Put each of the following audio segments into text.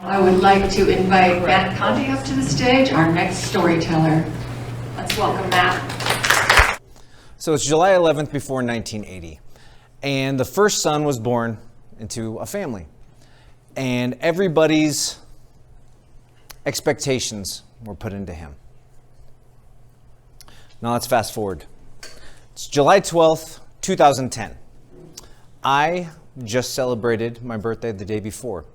I would like to invite Matt Conde up to the stage, our next storyteller. Let's welcome Matt. So it's July 11th before 1980, and the first son was born into a family, and everybody's expectations were put into him. Now let's fast forward. It's July 12th, 2010. I just celebrated my birthday the day before.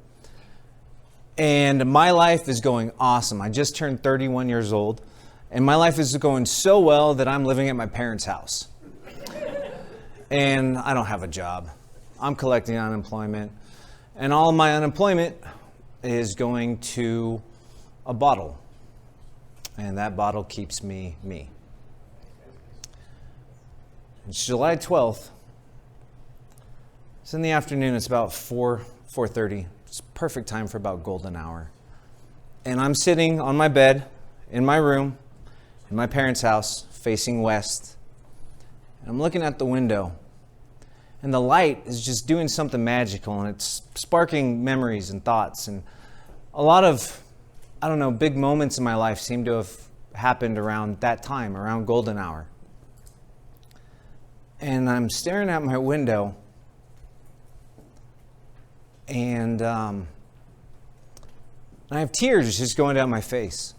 And my life is going awesome. I just turned 31 years old, and my life is going so well that I'm living at my parents' house. And I don't have a job. I'm collecting unemployment, and all of my unemployment is going to a bottle. And that bottle keeps me. It's July 12th. It's in the afternoon. It's about 4:30. It's perfect time for about golden hour. And I'm sitting on my bed in my room in my parents' house facing west. And I'm looking at the window. And the light is just doing something magical, and it's sparking memories and thoughts. And a lot of, big moments in my life seem to have happened around that time, around golden hour. And I'm staring at my window, and I have tears just going down my face.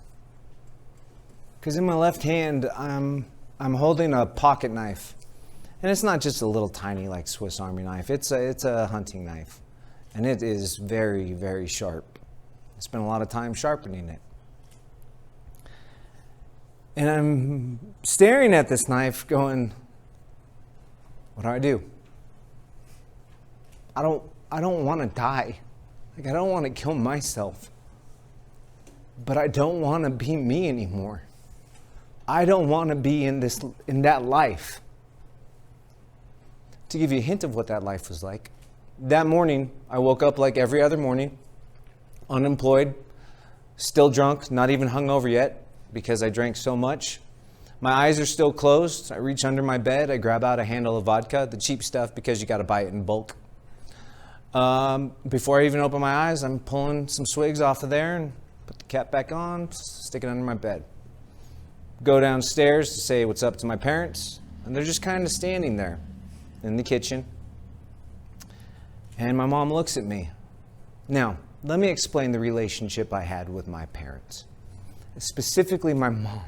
Because in my left hand, I'm holding a pocket knife. And it's not just a little tiny like Swiss Army knife. It's a hunting knife. And it is very, very sharp. I spent a lot of time sharpening it. And I'm staring at this knife going, what do? I don't want to die. I don't want to kill myself. But I don't want to be me anymore. I don't want to be in that life. To give you a hint of what that life was like, that morning I woke up like every other morning, unemployed, still drunk, not even hungover yet because I drank so much. My eyes are still closed. I reach under my bed. I grab out a handle of vodka, the cheap stuff because you got to buy it in bulk. Before I even open my eyes, I'm pulling some swigs off of there and put the cap back on, stick it under my bed. Go downstairs to say what's up to my parents, and they're just kind of standing there in the kitchen. And my mom looks at me. Now, let me explain the relationship I had with my parents, specifically my mom.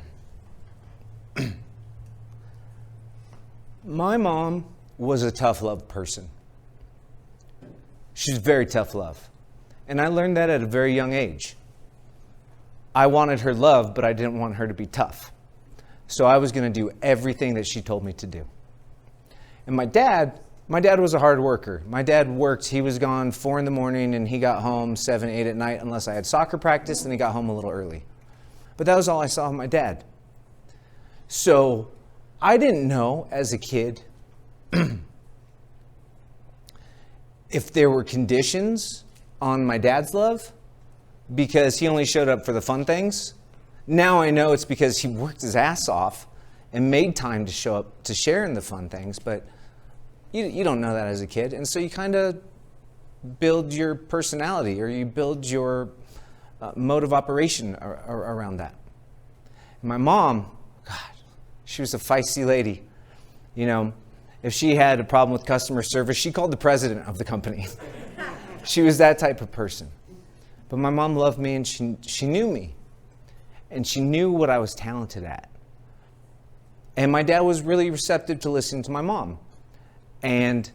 My mom was a tough love person. She's very tough love. And I learned that at a very young age. I wanted her love, but I didn't want her to be tough. So I was going to do everything that she told me to do. And my dad was a hard worker. My dad worked, he was gone 4 a.m, and he got home 7, 8 at night, unless I had soccer practice, and he got home a little early. But that was all I saw of my dad. So I didn't know as a kid if there were conditions on my dad's love because he only showed up for the fun things. Now I know it's because he worked his ass off and made time to show up to share in the fun things, but you don't know that as a kid. And so you kind of build your personality, or you build your mode of operation around that. And my mom, God, she was a feisty lady. You know, if she had a problem with customer service, she called the president of the company. She was that type of person. But my mom loved me, and she knew me. And she knew what I was talented at. And my dad was really receptive to listening to my mom. And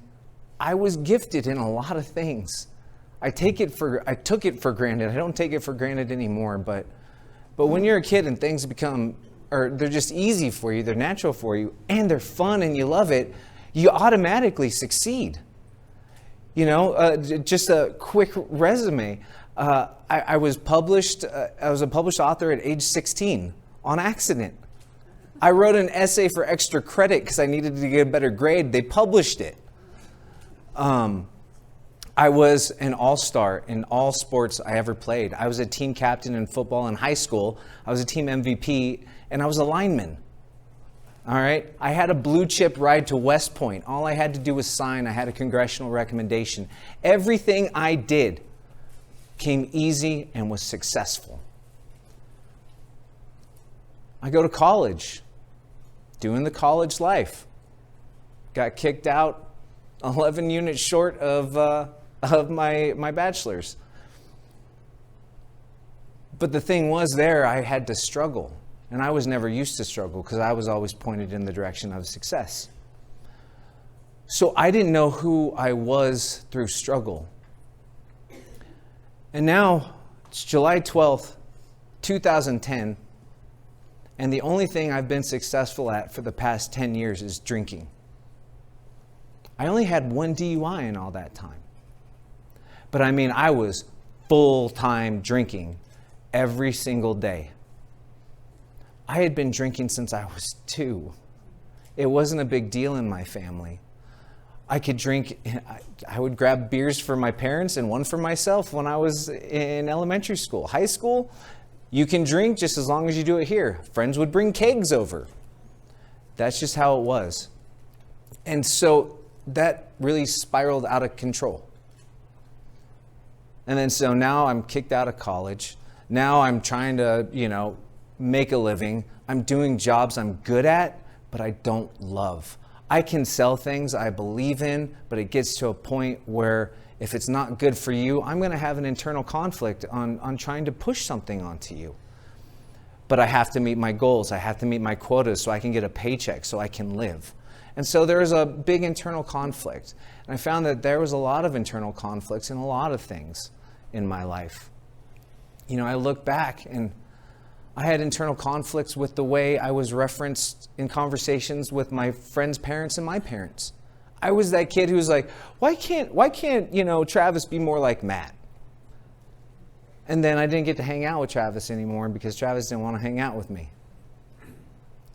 I was gifted in a lot of things. I took it for granted. I don't take it for granted anymore. But when you're a kid and things they're just easy for you, they're natural for you, and they're fun and you love it, you automatically succeed. You know, just a quick resume. I was a published author at age 16 on accident. I wrote an essay for extra credit because I needed to get a better grade. They published it. I was an all-star in all sports I ever played. I was a team captain in football in high school. I was a team MVP, and I was a lineman. All right? I had a blue chip ride to West Point. All I had to do was sign. I had a congressional recommendation. Everything I did came easy and was successful. I go to college, doing the college life. Got kicked out 11 units short of my bachelor's. But the thing was there, I had to struggle. And I was never used to struggle because I was always pointed in the direction of success. So I didn't know who I was through struggle. And now it's July 12th, 2010, and the only thing I've been successful at for the past 10 years is drinking. I only had one DUI in all that time. But I mean, I was full-time drinking every single day. I had been drinking since I was 2. It wasn't a big deal in my family. I could drink, I would grab beers for my parents and one for myself when I was in elementary school. High school, you can drink just as long as you do it here. Friends would bring kegs over. That's just how it was. And so that really spiraled out of control. And then so now I'm kicked out of college. Now I'm trying to, make a living. I'm doing jobs I'm good at, but I don't love. I can sell things I believe in, but it gets to a point where if it's not good for you, I'm going to have an internal conflict on trying to push something onto you. But I have to meet my goals. I have to meet my quotas so I can get a paycheck, so I can live. And so there is a big internal conflict. And I found that there was a lot of internal conflicts in a lot of things in my life. I look back and I had internal conflicts with the way I was referenced in conversations with my friends' parents and my parents. I was that kid who was like, why can't Travis be more like Matt? And then I didn't get to hang out with Travis anymore because Travis didn't want to hang out with me.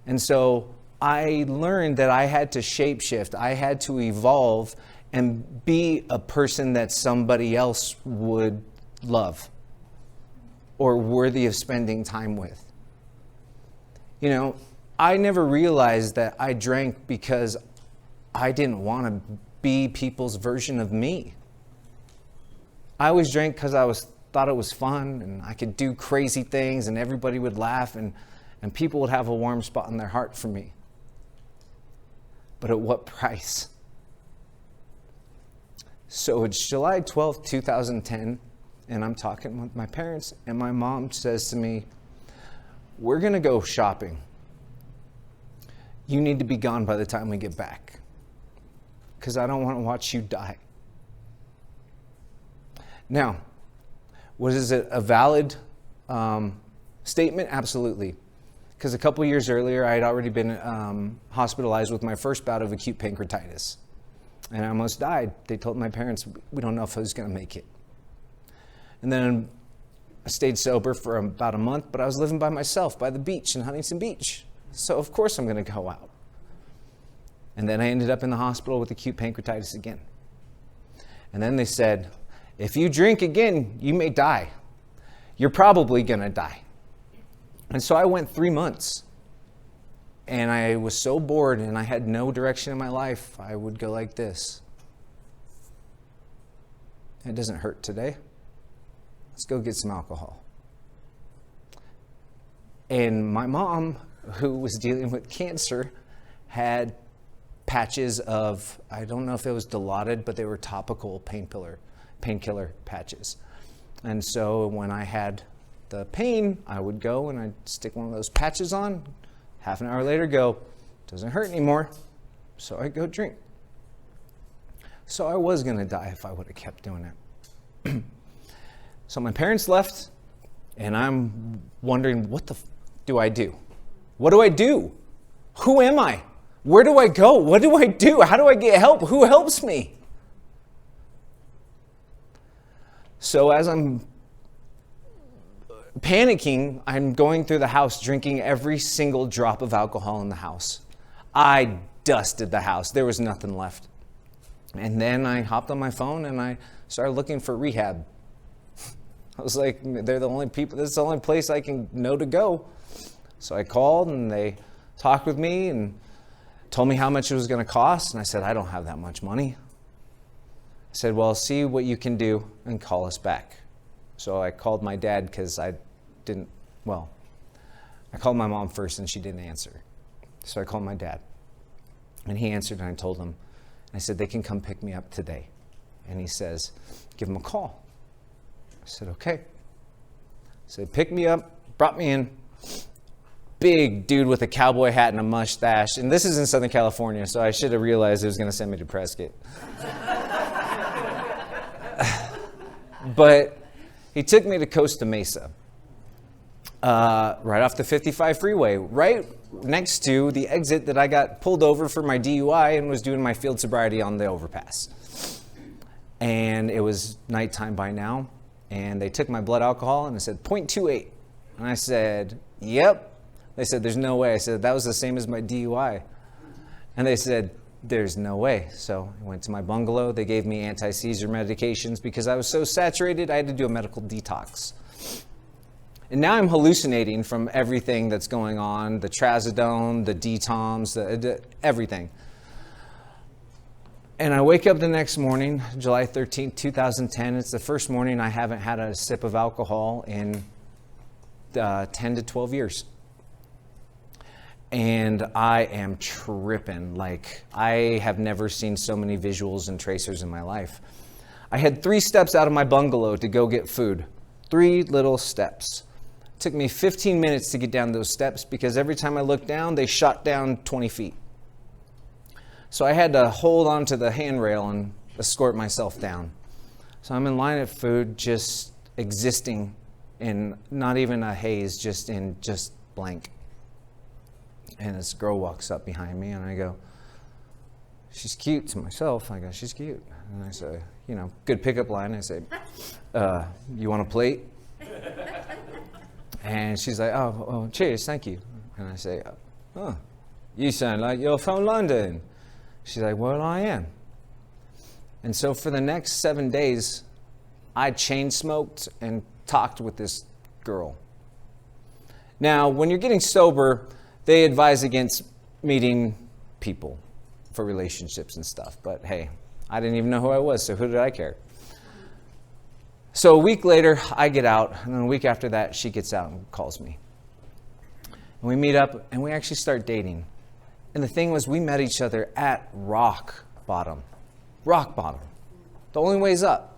And so I learned that I had to shapeshift. I had to evolve and be a person that somebody else would love or worthy of spending time with. I never realized that I drank because I didn't want to be people's version of me. I always drank because I thought it was fun and I could do crazy things and everybody would laugh and people would have a warm spot in their heart for me. But at what price? So it's July 12th, 2010, and I'm talking with my parents, and my mom says to me, we're going to go shopping. You need to be gone by the time we get back, because I don't want to watch you die. Now, was it a valid statement? Absolutely. Because a couple years earlier, I had already been hospitalized with my first bout of acute pancreatitis. And I almost died. They told my parents, we don't know if I was going to make it. And then I stayed sober for about a month, but I was living by myself by the beach in Huntington Beach. So of course I'm going to go out. And then I ended up in the hospital with acute pancreatitis again. And then they said, if you drink again, you may die. You're probably going to die. And so I went 3 months. And I was so bored and I had no direction in my life, I would go like this. It doesn't hurt today. Let's go get some alcohol. And my mom, who was dealing with cancer, had patches of, I don't know if it was Dilaudid, but they were topical painkiller patches. And so when I had the pain, I would go and I'd stick one of those patches on. Half an hour later, go, doesn't hurt anymore. So I go drink. So I was going to die if I would have kept doing it. So my parents left, and I'm wondering, what do I do? What do I do? Who am I? Where do I go? What do I do? How do I get help? Who helps me? So as I'm panicking, I'm going through the house drinking every single drop of alcohol in the house. I dusted the house. There was nothing left. And then I hopped on my phone and I started looking for rehab. I was like, they're the only people, this is the only place I can know to go. So I called and they talked with me and told me how much it was going to cost. And I said, I don't have that much money. I said, well, see what you can do and call us back. So I called my dad because I called my mom first and she didn't answer. So I called my dad. And he answered and I told him. I said, they can come pick me up today. And he says, give him a call. I said, okay. So they picked me up, brought me in. Big dude with a cowboy hat and a mustache. And this is in Southern California, so I should have realized he was going to send me to Prescott. But he took me to Costa Mesa, right off the 55 freeway, right next to the exit that I got pulled over for my DUI and was doing my field sobriety on the overpass. And it was nighttime by now, and they took my blood alcohol and it said 0.28. And I said, yep. They said, there's no way. I said, that was the same as my DUI. And they said, there's no way. So I went to my bungalow. They gave me anti-seizure medications because I was so saturated, I had to do a medical detox. And now I'm hallucinating from everything that's going on, the trazodone, the DTOMs, everything. And I wake up the next morning, July 13th, 2010. It's the first morning I haven't had a sip of alcohol in 10 to 12 years. And I am tripping. Like, I have never seen so many visuals and tracers in my life. I had 3 steps out of my bungalow to go get food. 3 little steps. It took me 15 minutes to get down those steps because every time I looked down, they shot down 20 feet. So I had to hold onto the handrail and escort myself down. So I'm in line at food, just existing in not even a haze, just blank. And this girl walks up behind me and I go, she's cute, to myself. I go, she's cute. And I say, good pickup line. I say, you want a plate? And she's like, oh, cheers, thank you. And I say, oh, you sound like you're from London. She's like, well, I am. And so for the next 7 days, I chain smoked and talked with this girl. Now, when you're getting sober, they advise against meeting people for relationships and stuff. But hey, I didn't even know who I was, so who did I care? So a week later, I get out, and then a week after that, she gets out and calls me. And we meet up, and we actually start dating. And the thing was, we met each other at rock bottom. Rock bottom. The only way's up.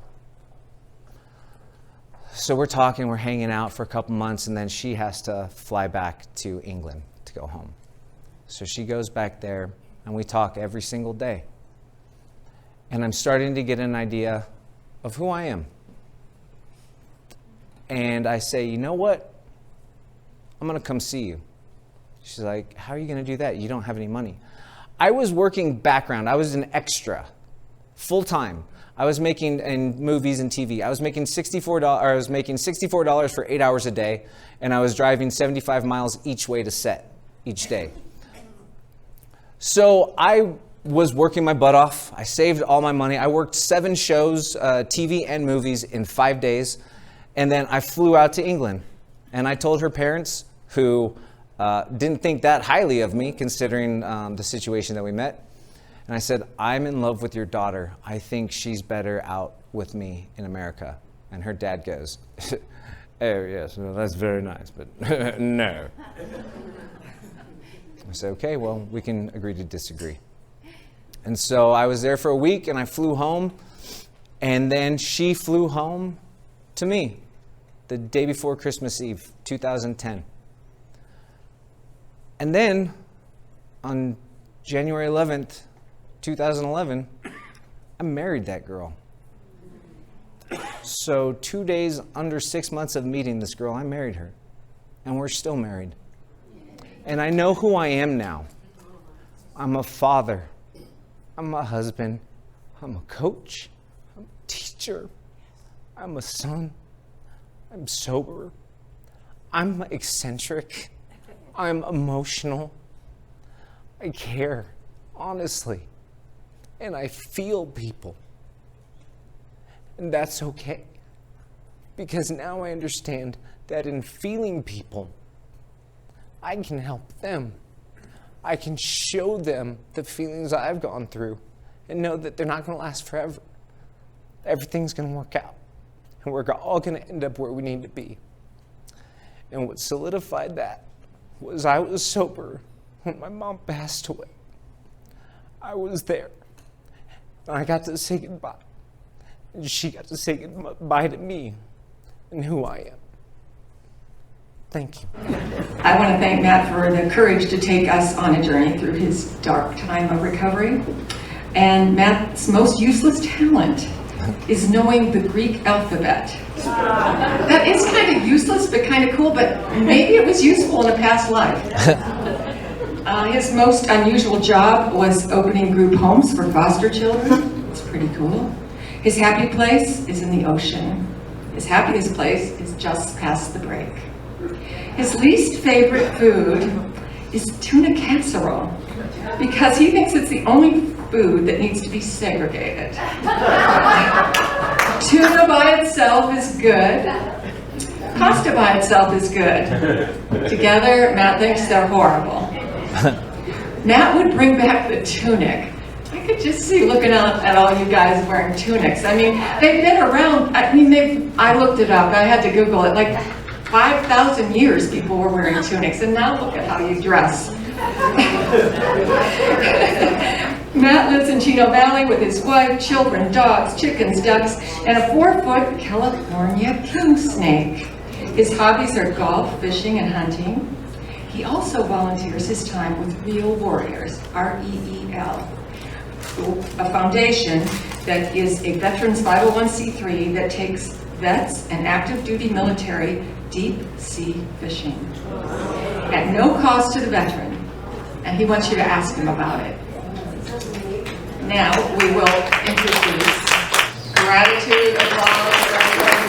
So we're talking, we're hanging out for a couple months, and then she has to fly back to England to go home. So she goes back there, and we talk every single day. And I'm starting to get an idea of who I am. And I say, you know what? I'm going to come see you. She's like, how are you going to do that? You don't have any money. I was working background. I was an extra, full time. I was making in movies and TV. I was making $64 for 8 hours a day, and I was driving 75 miles each way to set each day. So I was working my butt off. I saved all my money. I worked 7 shows, TV and movies in 5 days, and then I flew out to England. And I told her parents, who didn't think that highly of me, considering the situation that we met. And I said, I'm in love with your daughter. I think she's better out with me in America. And her dad goes, oh, yes, well, that's very nice, but no. I said, okay, well, we can agree to disagree. And so I was there for a week, and I flew home. And then she flew home to me the day before Christmas Eve, 2010. And then on January 11th, 2011, I married that girl. So 2 days under 6 months of meeting this girl, I married her. And we're still married. And I know who I am now. I'm a father. I'm a husband. I'm a coach. I'm a teacher. I'm a son. I'm sober. I'm eccentric. I'm emotional. I care, honestly. And I feel people. And that's okay. Because now I understand that in feeling people, I can help them. I can show them the feelings I've gone through and know that they're not going to last forever. Everything's going to work out. And and we're all going to end up where we need to be. And what solidified that was I was sober when my mom passed away. I was there. And I got to say goodbye. And she got to say goodbye to me and who I am. Thank you. I want to thank Matt for the courage to take us on a journey through his dark time of recovery. And Matt's most useless talent is knowing the Greek alphabet. That is kind of useless, but kind of cool, but maybe it was useful in a past life. His most unusual job was opening group homes for foster children. It's pretty cool. His happy place is in the ocean. His happiest place is just past the break. His least favorite food is tuna casserole because he thinks it's the only food that needs to be segregated. Tuna by itself is good. Pasta by itself is good. Together, Matt thinks they're horrible. Matt would bring back the tunic. I could just see looking out at all you guys wearing tunics. I mean, they've been around. I looked it up. I had to Google it. Like 5,000 years people were wearing tunics, and now look at how you dress. Matt lives in Chino Valley with his wife, children, dogs, chickens, ducks, and a 4-foot California king snake. His hobbies are golf, fishing, and hunting. He also volunteers his time with Real Warriors, REEL, a foundation that is a veterans 501c3 that takes vets and active duty military deep sea fishing at no cost to the veteran, and he wants you to ask him about it. Now we will introduce gratitude, applause for everybody.